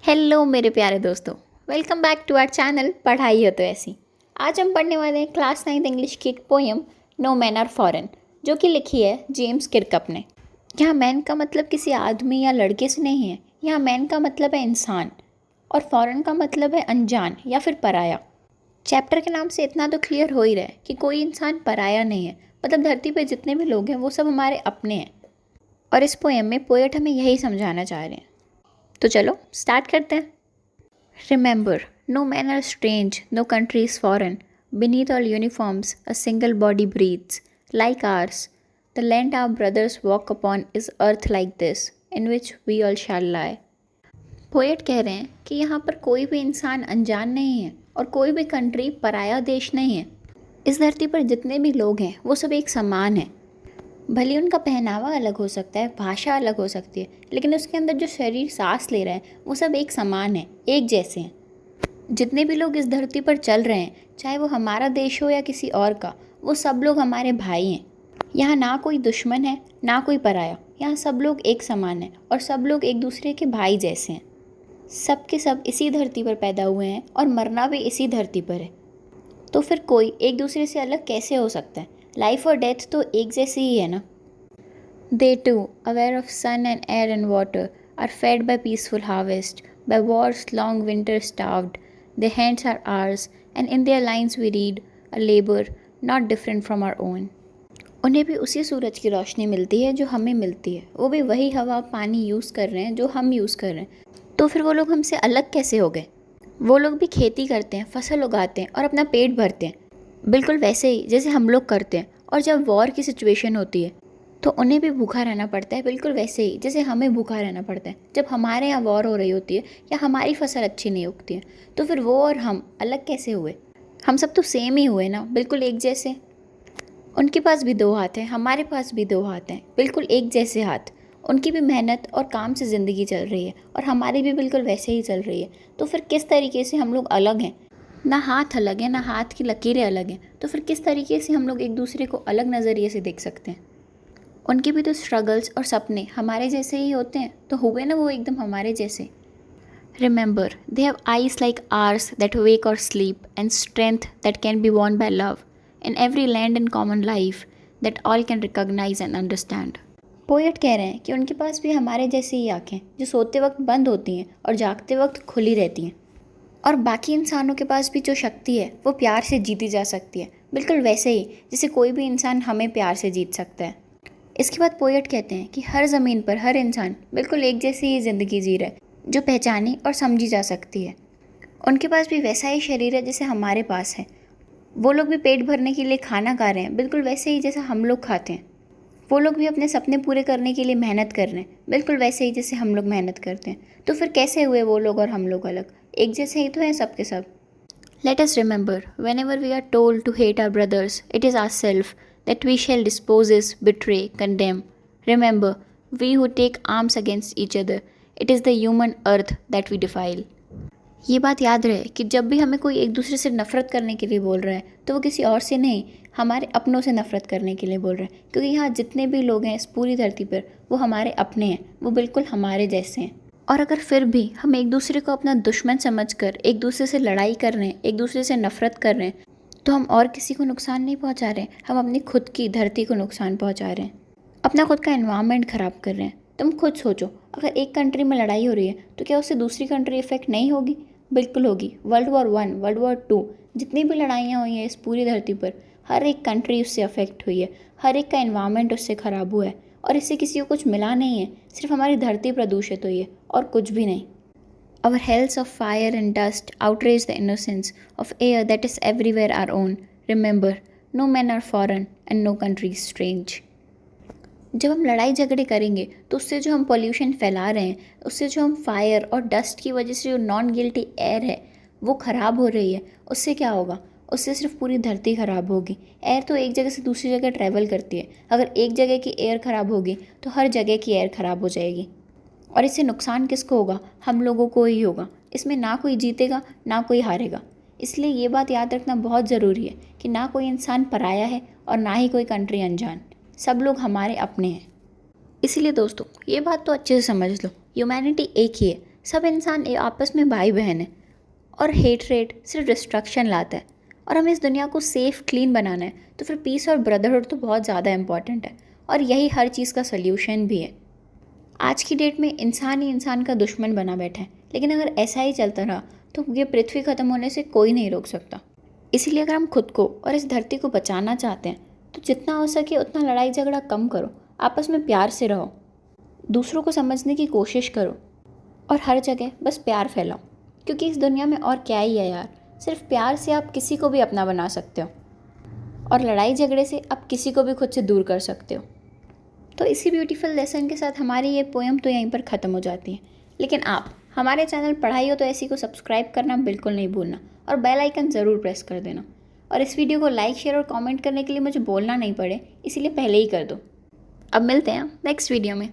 Hello मेरे प्यारे दोस्तों, welcome back to our channel पढ़ाई हो तो ऐसी। आज हम पढ़ने वाले हैं क्लास 9 इंग्लिश की एक poem no man are foreign, जो कि लिखी है जेम्स किरकप ने। यहाँ मैन का मतलब किसी आदमी या लड़के से नहीं है। यहाँ मैन का मतलब है इंसान और फॉरेन का मतलब है अनजान या फिर पराया। चैप्टर के नाम से इतना तो क्लियर हो ही रहा है कि कोई इंसान पराया नहीं है। मतलब धरती पर जितने भी लोग हैं वो सब हमारे अपने हैं। और इस पोएम में पोएट हमें यही समझाना चाह रहे हैं। तो चलो स्टार्ट करते हैं। Remember, no men are strange, no country is foreign. Beneath all uniforms, a single body breathes, like ours. The land our brothers walk upon is earth like this, in which we all shall lie. Poet कह रहे हैं कि यहाँ पर कोई भी इंसान अनजान नहीं है और कोई भी कंट्री पराया देश नहीं है। इस धरती पर जितने भी लोग हैं वो सब एक समान हैं। भले उनका पहनावा अलग हो सकता है, भाषा अलग हो सकती है, लेकिन उसके अंदर जो शरीर सांस ले रहा है वो सब एक समान है, एक जैसे हैं। जितने भी लोग इस धरती पर चल रहे हैं, चाहे वो हमारा देश हो या किसी और का, वो सब लोग हमारे भाई हैं। यहाँ ना कोई दुश्मन है ना कोई पराया। यहाँ सब लोग एक समान हैं और सब लोग एक दूसरे के भाई जैसे हैं। सब के सब इसी धरती पर पैदा हुए हैं और मरना भी इसी धरती पर है। तो फिर कोई एक दूसरे से अलग कैसे हो सकता है? लाइफ और डेथ तो एक जैसी ही है ना। They too, aware of sun and air and water, are fed by peaceful harvest, by war's long winter starved. Their hands are ours, and in their lines we read a labor not different from our own. उन्हें भी उसी सूरज की रोशनी मिलती है जो हमें मिलती है। वो भी वही हवा पानी यूज़ कर रहे हैं जो हम यूज़ कर रहे हैं। तो फिर वो लोग हमसे अलग कैसे हो गए? वो लोग भी खेती करते हैं, फसल उगाते हैं और अपना पेट भरते हैं, बिल्कुल वैसे ही जैसे हम लोग करते हैं। और जब वॉर की सिचुएशन होती है तो उन्हें भी भूखा रहना पड़ता है, बिल्कुल वैसे ही जैसे हमें भूखा रहना पड़ता है जब हमारे यहाँ वॉर हो रही होती है या हमारी फसल अच्छी नहीं उगती है। तो फिर वो और हम अलग कैसे हुए? हम सब तो सेम ही हुए ना, बिल्कुल एक जैसे। उनके पास भी दो हाथ हैं, हमारे पास भी दो हाथ हैं, बिल्कुल एक जैसे हाथ। उनकी भी मेहनत और काम से ज़िंदगी चल रही है और हमारी भी बिल्कुल वैसे ही चल रही है। तो फिर किस तरीके से हम लोग अलग हैं? ना हाथ अलग है, ना हाथ की लकीरें अलग हैं। तो फिर किस तरीके से हम लोग एक दूसरे को अलग नज़रिए से देख सकते हैं? उनके भी तो स्ट्रगल्स और सपने हमारे जैसे ही होते हैं, तो हुए ना वो एकदम हमारे जैसे। Remember, they have eyes like ours that wake or sleep and strength that can be won by love in every land and common life that all can recognise and understand. Poet कह रहे हैं कि उनके पास भी हमारे जैसी ही आँखें, जो सोते वक्त बंद होती हैं और जागते वक्त खुली रहती हैं। और बाकी इंसानों के पास भी जो शक्ति है वो प्यार से जीती जा सकती है, बिल्कुल वैसे ही जैसे कोई भी इंसान हमें प्यार से जीत सकता है। इसके बाद पोएट कहते हैं कि हर ज़मीन पर हर इंसान बिल्कुल एक जैसी ही ज़िंदगी जी रहा है, जो पहचानी और समझी जा सकती है। उनके पास भी वैसा ही शरीर है जैसे हमारे पास है। वो लोग भी पेट भरने के लिए खाना खा रहे हैं, बिल्कुल वैसे ही जैसा हम लोग खाते हैं। वो लोग भी अपने सपने पूरे करने के लिए मेहनत कर रहे हैं, बिल्कुल वैसे ही जैसे हम लोग मेहनत करते हैं। तो फिर कैसे हुए वो लोग और हम लोग अलग? एक जैसे ही तो हैं सब के सब। Let us remember, whenever we are told to hate our brothers, it is ourselves that we shall dispose, betray, condemn. Remember, we who take arms against each other, it is the human earth that we defile. ये बात याद रहे कि जब भी हमें कोई एक दूसरे से नफ़रत करने के लिए बोल रहा है तो वो किसी और से नहीं, हमारे अपनों से नफ़रत करने के लिए बोल रहा है। क्योंकि यहाँ जितने भी लोग हैं इस पूरी धरती पर वो हमारे अपने हैं, वो बिल्कुल हमारे जैसे हैं। और अगर फिर भी हम एक दूसरे को अपना दुश्मन समझकर एक दूसरे से लड़ाई कर रहे हैं, एक दूसरे से नफ़रत कर रहे हैं, तो हम और किसी को नुकसान नहीं पहुंचा रहे हैं, हम अपनी खुद की धरती को नुकसान पहुंचा रहे हैं, अपना खुद का एनवायरनमेंट ख़राब कर रहे हैं। तुम खुद सोचो, अगर एक कंट्री में लड़ाई हो रही है तो क्या उससे दूसरी कंट्री इफेक्ट नहीं होगी? बिल्कुल होगी। वर्ल्ड वॉर 1, वर्ल्ड वॉर 2, जितनी भी लड़ाइयाँ हुई हैं इस पूरी धरती पर, हर एक कंट्री उससे अफेक्ट हुई है, हर एक का एनवायरनमेंट उससे ख़राब हुआ है। और इससे किसी को कुछ मिला नहीं है, सिर्फ हमारी धरती प्रदूषित हुई है और कुछ भी नहीं। Our hells of fire and dust outrage the innocence of air that is everywhere our own. Remember, no men are foreign and no country is strange. जब हम लड़ाई झगड़े करेंगे तो उससे जो हम पॉल्यूशन फैला रहे हैं, उससे जो हम फायर और डस्ट की वजह से जो नॉन गिल्टी एयर है वो ख़राब हो रही है, उससे क्या होगा? उससे सिर्फ पूरी धरती ख़राब होगी। एयर तो एक जगह से दूसरी जगह ट्रैवल करती है। अगर एक जगह की एयर ख़राब होगी तो हर जगह की एयर ख़राब हो जाएगी। और इससे नुकसान किसको होगा? हम लोगों को ही होगा। इसमें ना कोई जीतेगा ना कोई हारेगा। इसलिए ये बात याद रखना बहुत ज़रूरी है कि ना कोई इंसान पराया है और ना ही कोई कंट्री अनजान। सब लोग हमारे अपने हैं। इसीलिए दोस्तों ये बात तो अच्छे से समझ लो, ह्यूमैनिटी एक ही है। सब इंसान आपस में भाई बहन है और हेटरेट सिर्फ डिस्ट्रक्शन लाता है। और हमें इस दुनिया को सेफ़ क्लीन बनाना है तो फिर पीस और ब्रदरहुड तो बहुत ज़्यादा इंपॉर्टेंट है और यही हर चीज़ का सल्यूशन भी है। आज की डेट में इंसान ही इंसान का दुश्मन बना बैठा है, लेकिन अगर ऐसा ही चलता रहा तो ये पृथ्वी ख़त्म होने से कोई नहीं रोक सकता। इसीलिए अगर हम खुद को और इस धरती को बचाना चाहते हैं तो जितना हो सके उतना लड़ाई झगड़ा कम करो, आपस में प्यार से रहो, दूसरों को समझने की कोशिश करो और हर जगह बस प्यार फैलाओ। क्योंकि इस दुनिया में और क्या ही है यार, सिर्फ प्यार से आप किसी को भी अपना बना सकते हो और लड़ाई झगड़े से आप किसी को भी खुद से दूर कर सकते हो। तो इसी ब्यूटीफुल लेसन के साथ हमारी ये पोएम तो यहीं पर ख़त्म हो जाती है। लेकिन आप हमारे चैनल पढ़ाई हो तो ऐसी को सब्सक्राइब करना बिल्कुल नहीं भूलना और बेल आइकन ज़रूर प्रेस कर देना। और इस वीडियो को लाइक, शेयर और कमेंट करने के लिए मुझे बोलना नहीं पड़े, इसीलिए पहले ही कर दो। अब मिलते हैं नेक्स्ट वीडियो में।